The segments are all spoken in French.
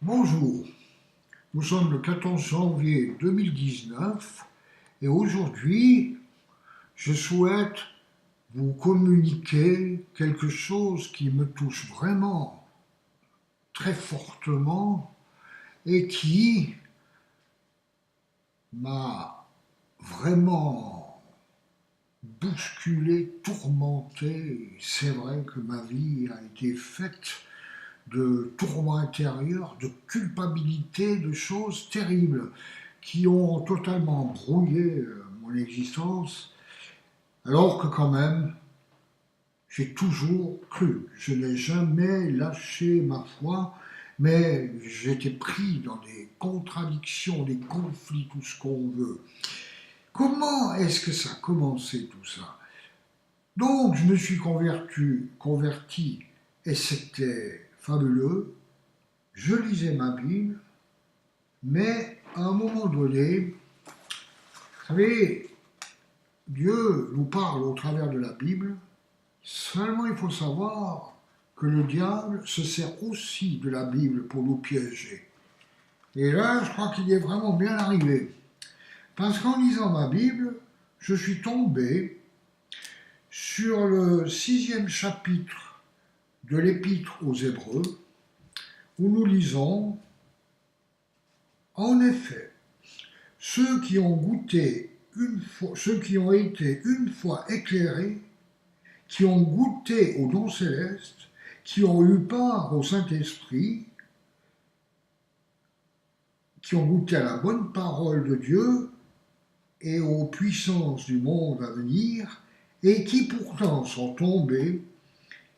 Bonjour, nous sommes le 14 janvier 2019 et aujourd'hui je souhaite vous communiquer quelque chose qui me touche vraiment très fortement et qui m'a vraiment bousculé, tourmenté. C'est vrai que ma vie a été faite de tourments intérieurs, de culpabilité, de choses terribles qui ont totalement brouillé mon existence, alors que quand même, j'ai toujours cru. Je n'ai jamais lâché ma foi, mais j'étais pris dans des contradictions, des conflits, tout ce qu'on veut. Comment est-ce que ça a commencé tout ça? Donc, je me suis converti et c'était fabuleux. Je lisais ma Bible, mais à un moment donné, vous savez, Dieu nous parle au travers de la Bible, seulement il faut savoir que le diable se sert aussi de la Bible pour nous piéger. Et là, je crois qu'il est vraiment bien arrivé. Parce qu'en lisant ma Bible, je suis tombé sur le 6e chapitre de l'Épître aux Hébreux, où nous lisons, en effet, ceux qui ont goûté une fois, ceux qui ont été une fois éclairés, qui ont goûté au don céleste, qui ont eu part au Saint-Esprit, qui ont goûté à la bonne parole de Dieu et aux puissances du monde à venir, et qui pourtant sont tombés,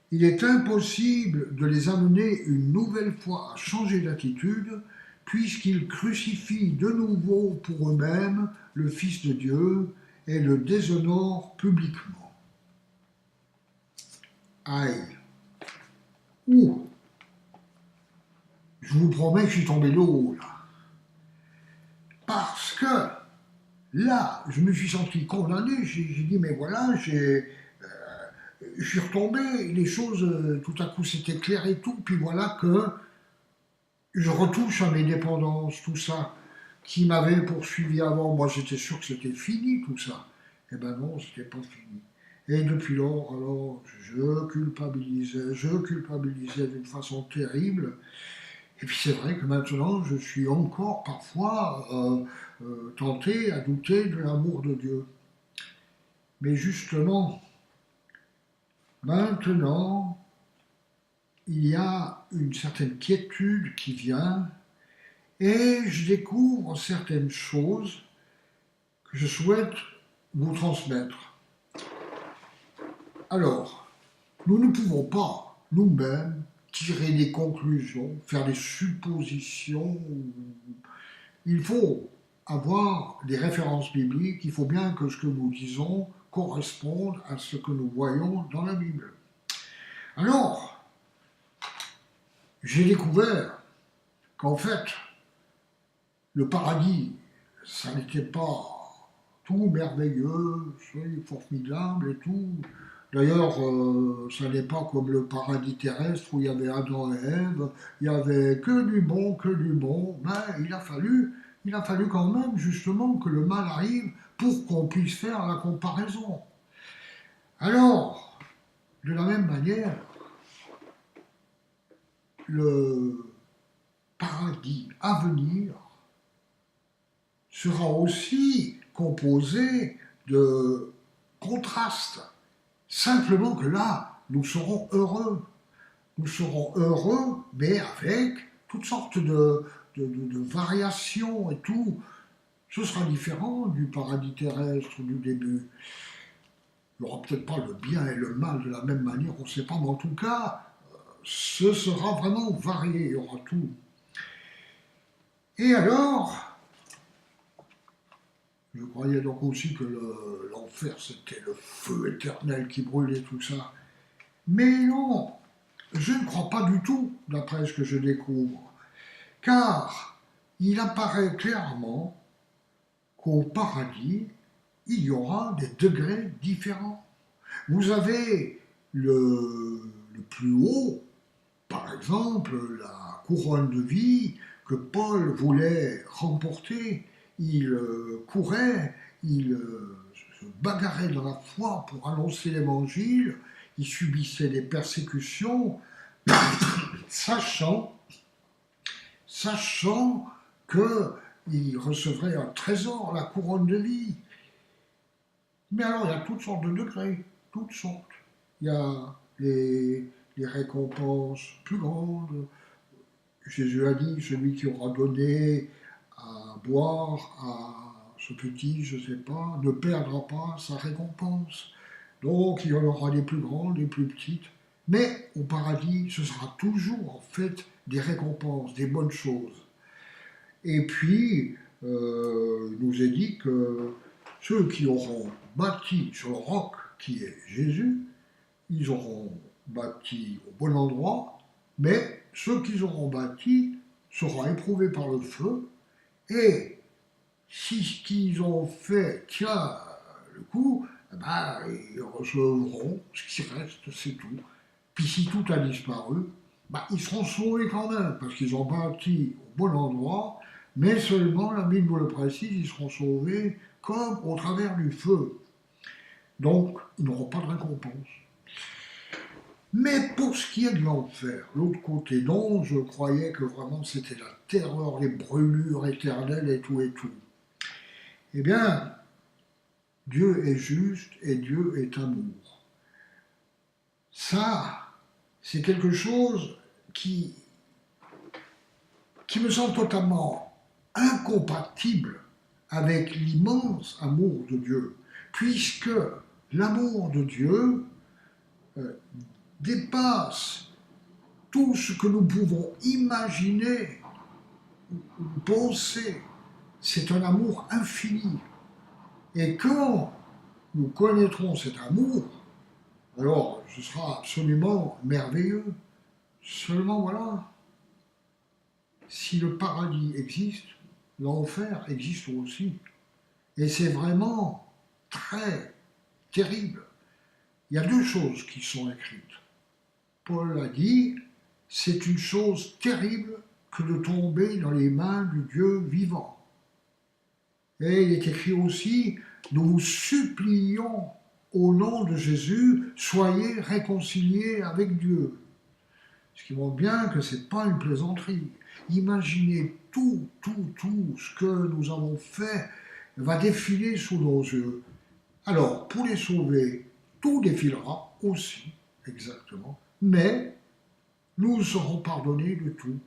il est impossible de les amener une nouvelle fois à changer d'attitude, puisqu'ils crucifient de nouveau pour eux-mêmes le Fils de Dieu et le déshonorent publiquement. Aïe! Ouh! Je vous promets que je suis tombé de haut, là. Parce que là, je me suis senti condamné, j'ai dit, mais voilà, je suis retombé, les choses, tout à coup, c'était clair et tout, puis voilà que je retouche à mes dépendances, tout ça, qui m'avait poursuivi avant. Moi, j'étais sûr que c'était fini, tout ça. Eh ben non, c'était pas fini. Et depuis lors, alors, je culpabilisais d'une façon terrible. Et puis c'est vrai que maintenant, je suis encore parfois tenté à douter de l'amour de Dieu. Mais justement, maintenant, il y a une certaine quiétude qui vient et je découvre certaines choses que je souhaite vous transmettre. Alors, nous ne pouvons pas nous-mêmes tirer des conclusions, faire des suppositions. Il faut avoir des références bibliques, il faut bien que ce que nous disons corresponde à ce que nous voyons dans la Bible. Alors, j'ai découvert qu'en fait, le paradis, ça n'était pas tout merveilleux, c'est formidable et tout. D'ailleurs, ça n'est pas comme le paradis terrestre où il y avait Adam et Ève, il n'y avait que du bon, que du bon. Mais il a fallu quand même justement que le mal arrive pour qu'on puisse faire la comparaison. Alors, de la même manière, le paradis à venir sera aussi composé de contrastes. Simplement que là, nous serons heureux. Nous serons heureux, mais avec toutes sortes de variations et tout. Ce sera différent du paradis terrestre du début. Il n'y aura peut-être pas le bien et le mal de la même manière, on ne sait pas, mais en tout cas, ce sera vraiment varié, il y aura tout. Et alors, je croyais donc aussi que l'enfer, c'était le feu éternel qui brûlait tout ça. Mais non, je ne crois pas du tout, d'après ce que je découvre, car il apparaît clairement qu'au paradis, il y aura des degrés différents. Vous avez le plus haut, par exemple, la couronne de vie que Paul voulait remporter. Il courait, il se bagarrait dans la foi pour annoncer l'évangile, il subissait des persécutions, sachant qu'il recevrait un trésor, la couronne de vie. Mais alors, il y a toutes sortes de degrés, toutes sortes. Il y a les récompenses plus grandes. Jésus a dit, celui qui aura donné à boire à ce petit, je ne sais pas, ne perdra pas sa récompense. Donc, il y en aura des plus grandes, des plus petites. Mais au paradis, ce sera toujours en fait des récompenses, des bonnes choses. Et puis, il nous est dit que ceux qui auront bâti sur le roc qui est Jésus, ils auront bâti au bon endroit, mais ceux qui auront bâti seront éprouvés par le feu, et si ce qu'ils ont fait tient le coup, eh ben, ils recevront ce qui reste, c'est tout. Puis si tout a disparu, ben, ils seront sauvés quand même, parce qu'ils ont bâti au bon endroit, mais seulement, la Bible nous le précise, ils seront sauvés comme au travers du feu. Donc, ils n'auront pas de récompense. Mais pour ce qui est de l'enfer, l'autre côté, dont je croyais que vraiment c'était la terreur, les brûlures éternelles et tout, eh bien, Dieu est juste et Dieu est amour. Ça, c'est quelque chose qui me semble totalement incompatible avec l'immense amour de Dieu, puisque l'amour de Dieu dépasse tout ce que nous pouvons imaginer ou penser. C'est un amour infini. Et quand nous connaîtrons cet amour, alors ce sera absolument merveilleux. Seulement voilà, si le paradis existe, l'enfer existe aussi. Et c'est vraiment très terrible. Il y a deux choses qui sont écrites. Paul a dit, c'est une chose terrible que de tomber dans les mains du Dieu vivant. Et il est écrit aussi, nous vous supplions au nom de Jésus, soyez réconciliés avec Dieu. Ce qui montre bien que ce n'est pas une plaisanterie. Imaginez tout ce que nous avons fait va défiler sous nos yeux. Alors, pour les sauver, tout défilera aussi, exactement, mais nous serons pardonnés de tout,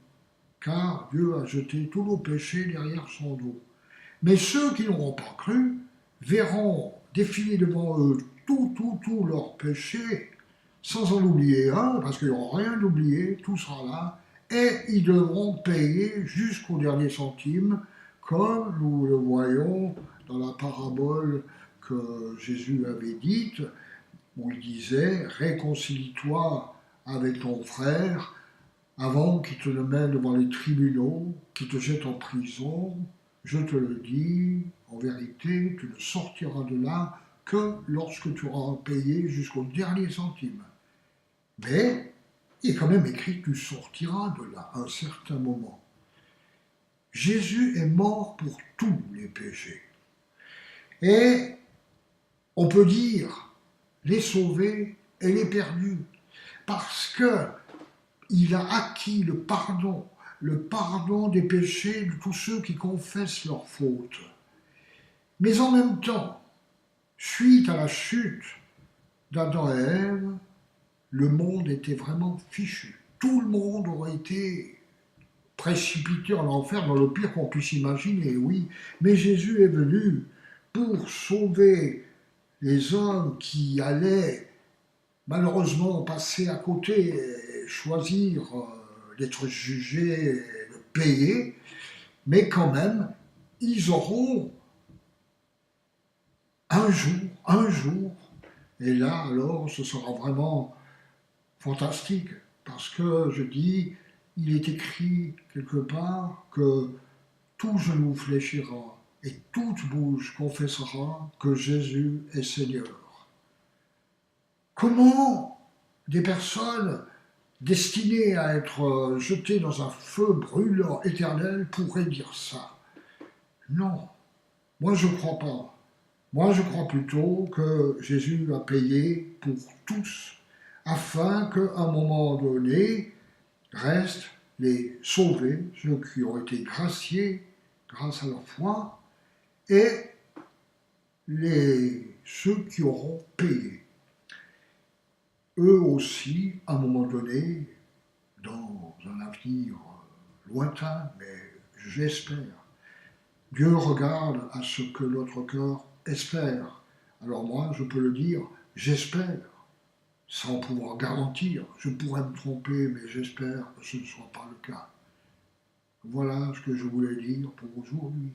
car Dieu a jeté tous nos péchés derrière son dos. Mais ceux qui n'auront pas cru verront défiler devant eux tous leurs péchés, sans en oublier un, parce qu'ils n'auront rien oublié, tout sera là, et ils devront payer jusqu'au dernier centime, comme nous le voyons dans la parabole que Jésus avait dite, où il disait « Réconcilie-toi avec ton frère avant qu'il te le mène devant les tribunaux, qu'il te jette en prison. Je te le dis, en vérité, tu ne sortiras de là que lorsque tu auras payé jusqu'au dernier centime. » Mais il est quand même écrit « Tu sortiras de là à un certain moment. » Jésus est mort pour tous les péchés. Et on peut dire les sauvés et les perdus, parce qu'il a acquis le pardon des péchés de tous ceux qui confessent leurs fautes. Mais en même temps, suite à la chute d'Adam et Ève, le monde était vraiment fichu. Tout le monde aurait été précipité en enfer dans le pire qu'on puisse imaginer, oui. Mais Jésus est venu pour sauver les hommes qui allaient malheureusement passer à côté et choisir d'être jugés, de payer, mais quand même, ils auront un jour, et là alors ce sera vraiment fantastique, parce que je dis, il est écrit quelque part que tout genou fléchira et toute bouche confessera que Jésus est Seigneur. Comment des personnes destiné à être jeté dans un feu brûlant éternel pourrait dire ça. Non, moi je ne crois pas. Moi je crois plutôt que Jésus a payé pour tous, afin qu'à un moment donné restent les sauvés, ceux qui ont été graciés grâce à leur foi, et ceux qui auront payé. Eux aussi, à un moment donné, dans un avenir lointain, mais j'espère, Dieu regarde à ce que notre cœur espère. Alors moi, je peux le dire, j'espère, sans pouvoir garantir. Je pourrais me tromper, mais j'espère que ce ne soit pas le cas. Voilà ce que je voulais dire pour aujourd'hui.